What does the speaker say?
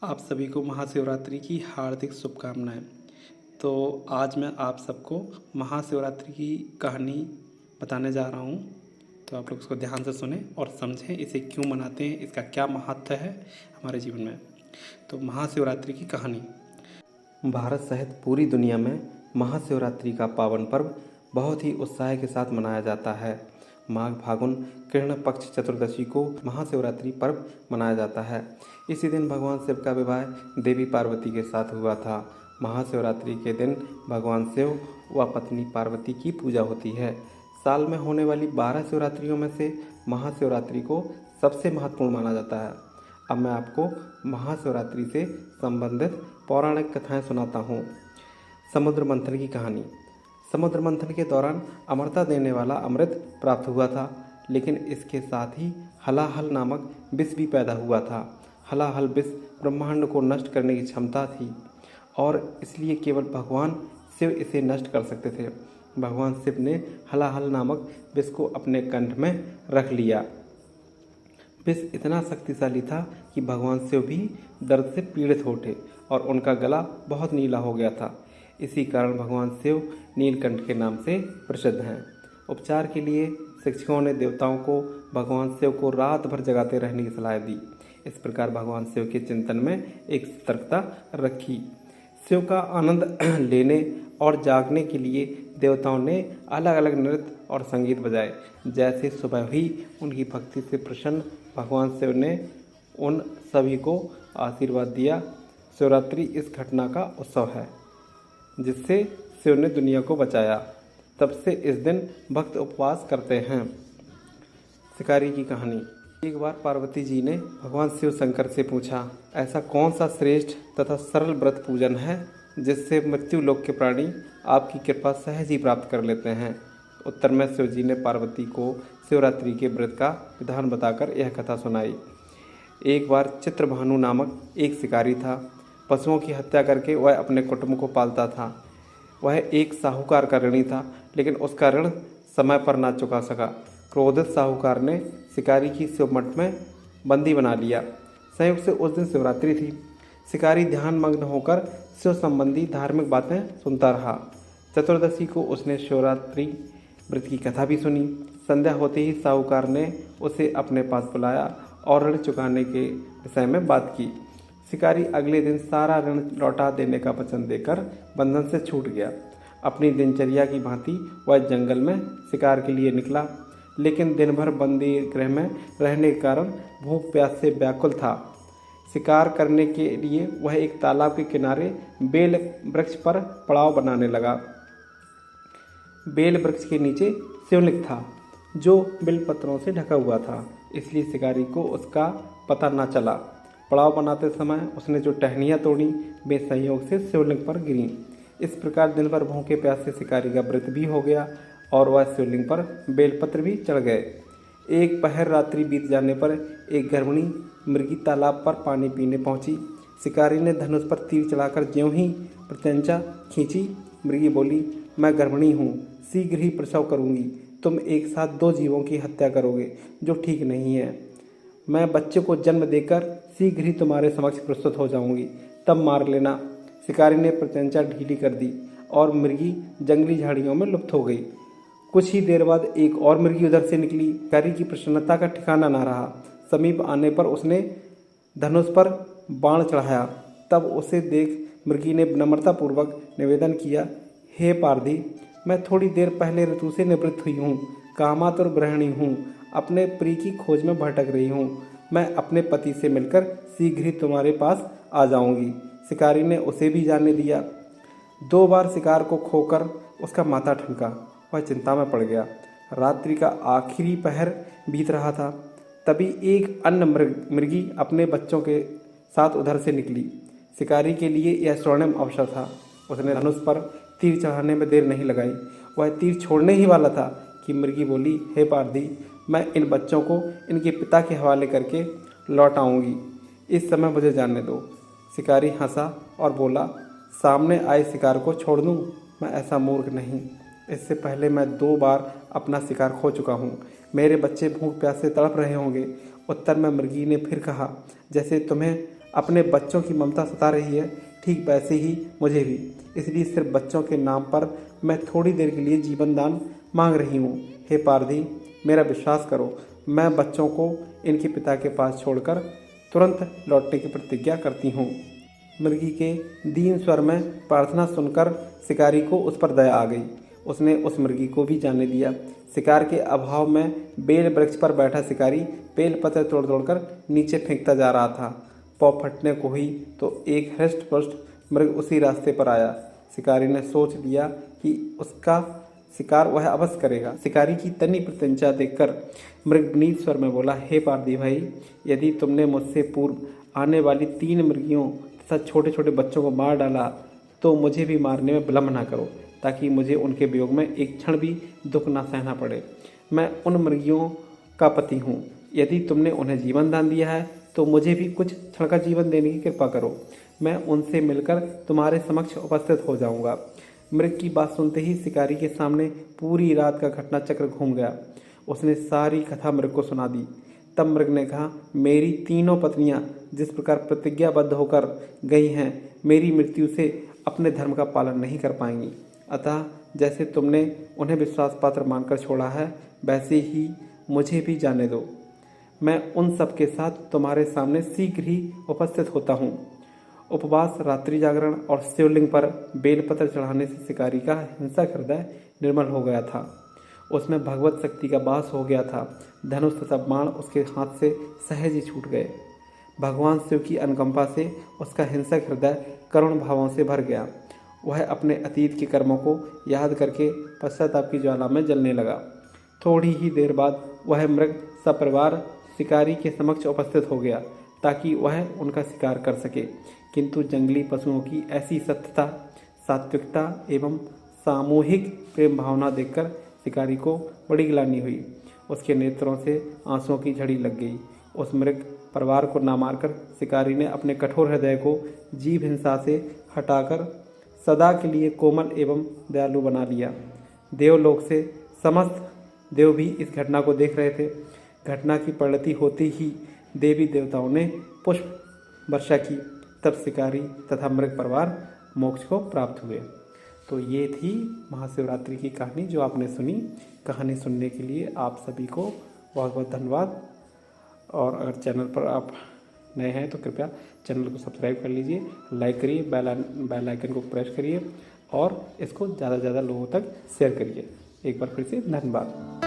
आप सभी को महाशिवरात्रि की हार्दिक शुभकामनाएं। तो आज मैं आप सबको महाशिवरात्रि की कहानी बताने जा रहा हूं। तो आप लोग इसको ध्यान से सुने और समझें इसे क्यों मनाते हैं, इसका क्या महत्व है हमारे जीवन में। तो महाशिवरात्रि की कहानी। भारत सहित पूरी दुनिया में महाशिवरात्रि का पावन पर्व बहुत ही उत्साह के साथ मनाया जाता है। माघ फागुन कृष्ण पक्ष चतुर्दशी को महाशिवरात्रि पर्व मनाया जाता है। इसी दिन भगवान शिव का विवाह देवी पार्वती के साथ हुआ था। महाशिवरात्रि के दिन भगवान शिव व पत्नी पार्वती की पूजा होती है। साल में होने वाली 12 शिवरात्रियों में से महाशिवरात्रि को सबसे महत्वपूर्ण माना जाता है। अब मैं आपको महाशिवरात्रि से संबंधित पौराणिक कथाएं सुनाता हूँ। समुद्र मंथन की कहानी। समुद्र मंथन के दौरान अमरता देने वाला अमृत प्राप्त हुआ था, लेकिन इसके साथ ही हलाहल नामक विष भी पैदा हुआ था। हलाहल विष ब्रह्मांड को नष्ट करने की क्षमता थी और इसलिए केवल भगवान शिव इसे नष्ट कर सकते थे। भगवान शिव ने हलाहल नामक विष को अपने कंठ में रख लिया। विष इतना शक्तिशाली था कि भगवान शिव भी दर्द से पीड़ित हो उठे और उनका गला बहुत नीला हो गया था। इसी कारण भगवान शिव नीलकंठ के नाम से प्रसिद्ध हैं। उपचार के लिए शिक्षकों ने देवताओं को भगवान शिव को रात भर जगाते रहने की सलाह दी। इस प्रकार भगवान शिव के चिंतन में एक सतर्कता रखी। शिव का आनंद लेने और जागने के लिए देवताओं ने अलग अलग नृत्य और संगीत बजाए। जैसे सुबह ही उनकी भक्ति से प्रसन्न भगवान शिव ने उन सभी को आशीर्वाद दिया। शिवरात्रि इस घटना का उत्सव है जिससे शिव ने दुनिया को बचाया। तब से इस दिन भक्त उपवास करते हैं। शिकारी की कहानी। एक बार पार्वती जी ने भगवान शिव शंकर से पूछा, ऐसा कौन सा श्रेष्ठ तथा सरल व्रत पूजन है जिससे मृत्यु लोक के प्राणी आपकी कृपा सहज ही प्राप्त कर लेते हैं। उत्तर में शिव जी ने पार्वती को शिवरात्रि के व्रत का विधान बताकर यह कथा सुनाई। एक बार चित्रभानु नामक एक शिकारी था। पशुओं की हत्या करके वह अपने कुटुंब को पालता था। वह एक साहूकार का ऋणी था, लेकिन उसका ऋण समय पर ना चुका सका। क्रोधित साहूकार ने शिकारी की शिव मठ में बंदी बना लिया। संयोग से उस दिन शिवरात्रि थी। शिकारी ध्यान मग्न होकर शिव संबंधी धार्मिक बातें सुनता रहा। चतुर्दशी को उसने शिवरात्रि व्रत की कथा भी सुनी। संध्या होते ही साहूकार ने उसे अपने पास बुलाया और ऋण चुकाने के विषय में बात की। शिकारी अगले दिन सारा ऋण लौटा देने का वचन देकर बंधन से छूट गया। अपनी दिनचर्या की भांति वह जंगल में शिकार के लिए निकला, लेकिन दिन भर बंदी गृह में रहने के कारण भूख प्यास से व्याकुल था। शिकार करने के लिए वह एक तालाब के किनारे बेल वृक्ष पर पड़ाव बनाने लगा। बेल वृक्ष के नीचे शिवलिंग था जो बिलपत्रों से ढका हुआ था, इसलिए शिकारी को उसका पता न चला। पड़ाव बनाते समय उसने जो टहनियाँ तोड़ी वे संयोग से शिवलिंग पर गिरीं। इस प्रकार दिन भर भूखे प्यासे शिकारी का व्रत भी हो गया और वह शिवलिंग पर बेलपत्र भी चढ़ गए। एक पहर रात्रि बीत जाने पर एक गर्भिणी मृगी तालाब पर पानी पीने पहुंची। शिकारी ने धनुष पर तीर चलाकर ज्यों ही प्रत्यंचा खींची, मृगी बोली, मैं गर्भिणी हूँ, शीघ्र ही प्रसव करूँगी। तुम एक साथ 2 जीवों की हत्या करोगे, जो ठीक नहीं है। मैं बच्चे को जन्म देकर शीघ्र ही तुम्हारे समक्ष प्रस्तुत हो जाऊंगी, तब मार लेना। शिकारी ने प्रत्यंचा ढीली कर दी और मृगी जंगली झाड़ियों में लुप्त हो गई। कुछ ही देर बाद एक और मृगी उधर से निकली। शिकारी की प्रसन्नता का ठिकाना न रहा। समीप आने पर उसने धनुष पर बाण चढ़ाया। तब उसे देख मृगी ने नम्रतापूर्वक निवेदन किया, हे पारधी, मैं थोड़ी देर पहले ऋतु से निवृत्त हुई हूँ, कामातुर गृहिणी हूँ, अपने प्रिय की खोज में भटक रही हूँ। मैं अपने पति से मिलकर शीघ्र ही तुम्हारे पास आ जाऊंगी। शिकारी ने उसे भी जाने दिया। 2 बार शिकार को खोकर उसका माथा ठनका। वह चिंता में पड़ गया। रात्रि का आखिरी पहर बीत रहा था। तभी एक अन्य मृगी अपने बच्चों के साथ उधर से निकली। शिकारी के लिए यह स्वर्णिम अवसर था। उसने धनुष पर तीर चढ़ाने में देर नहीं लगाई। वह तीर छोड़ने ही वाला था कि मृगी बोली, हे पारधी, मैं इन बच्चों को इनके पिता के हवाले करके लौट आऊँगी। इस समय मुझे जाने दो। शिकारी हंसा और बोला, सामने आए शिकार को छोड़ दूँ? मैं ऐसा मूर्ख नहीं। इससे पहले मैं 2 बार अपना शिकार खो चुका हूँ। मेरे बच्चे भूख प्यास से तड़प रहे होंगे। उत्तर में मृगी ने फिर कहा, जैसे तुम्हें अपने बच्चों की ममता सता रही है, ठीक वैसे ही मुझे भी। इसलिए सिर्फ बच्चों के नाम पर मैं थोड़ी देर के लिए जीवन दान मांग रही हूँ। हे पारधी, मेरा विश्वास करो, मैं बच्चों को इनके पिता के पास छोड़कर तुरंत लौटने की प्रतिज्ञा करती हूँ। मृगी के दीन स्वर में प्रार्थना सुनकर शिकारी को उस पर दया आ गई। उसने उस मृगी को भी जाने दिया। शिकार के अभाव में बेल वृक्ष पर बैठा शिकारी बेल पत्र तोड़ तोड़कर नीचे फेंकता जा रहा था। पौ फटने को ही तो एक हृष्ट पुष्ट मृग उसी रास्ते पर आया। शिकारी ने सोच लिया कि उसका शिकार वह अवश्य करेगा। शिकारी की तनी प्रत्यंचा देखकर मृग विनीत स्वर में बोला, हे पारधी भाई, यदि तुमने मुझसे पूर्व आने वाली 3 मृगियों तथा छोटे छोटे बच्चों को मार डाला तो मुझे भी मारने में विलम्ब ना करो, ताकि मुझे उनके वियोग में एक क्षण भी दुख ना सहना पड़े। मैं उन मृगियों का पति हूँ। यदि तुमने उन्हें जीवन दान दिया है तो मुझे भी कुछ क्षण का जीवन देने की कृपा करो। मैं उनसे मिलकर तुम्हारे समक्ष उपस्थित हो जाऊंगा। मृग की बात सुनते ही शिकारी के सामने पूरी रात का घटना चक्र घूम गया। उसने सारी कथा मृग को सुना दी। तब मृग ने कहा, मेरी तीनों पत्नियां जिस प्रकार प्रतिज्ञाबद्ध होकर गई हैं, मेरी मृत्यु से अपने धर्म का पालन नहीं कर पाएंगी। अतः जैसे तुमने उन्हें विश्वास पात्र मानकर छोड़ा है, वैसे ही मुझे भी जाने दो। मैं उन सब के साथ तुम्हारे सामने शीघ्र ही उपस्थित होता हूँ। उपवास, रात्रि जागरण और शिवलिंग पर बेलपत्र चढ़ाने से शिकारी का हिंसक हृदय निर्मल हो गया था। उसमें भगवत शक्ति का वास हो गया था। धनुष तथा बाण उसके हाथ से सहज ही छूट गए। भगवान शिव की अनुकंपा से उसका हिंसक हृदय करुण भावों से भर गया। वह अपने अतीत के कर्मों को याद करके पश्चाताप की ज्वाला में जलने लगा। थोड़ी ही देर बाद वह मृग सपरिवार शिकारी के समक्ष उपस्थित हो गया, ताकि वह उनका शिकार कर सके। किंतु जंगली पशुओं की ऐसी सत्यता, सात्विकता एवं सामूहिक प्रेम भावना देखकर शिकारी को बड़ी ग्लानि हुई। उसके नेत्रों से आंसुओं की झड़ी लग गई। उस मृग परिवार को न मारकर शिकारी ने अपने कठोर हृदय को जीव हिंसा से हटाकर सदा के लिए कोमल एवं दयालु बना लिया। देवलोक से समस्त देव भी इस घटना को देख रहे थे। घटना की परिणति होती ही देवी देवताओं ने पुष्प वर्षा की। तब शिकारी तथा मृग परिवार मोक्ष को प्राप्त हुए। तो ये थी महाशिवरात्रि की कहानी जो आपने सुनी। कहानी सुनने के लिए आप सभी को बहुत बहुत धन्यवाद। और अगर चैनल पर आप नए हैं तो कृपया चैनल को सब्सक्राइब कर लीजिए, लाइक करिए, बेल आइकन को प्रेस करिए और इसको ज़्यादा से ज़्यादा लोगों तक शेयर करिए। एक बार फिर से धन्यवाद।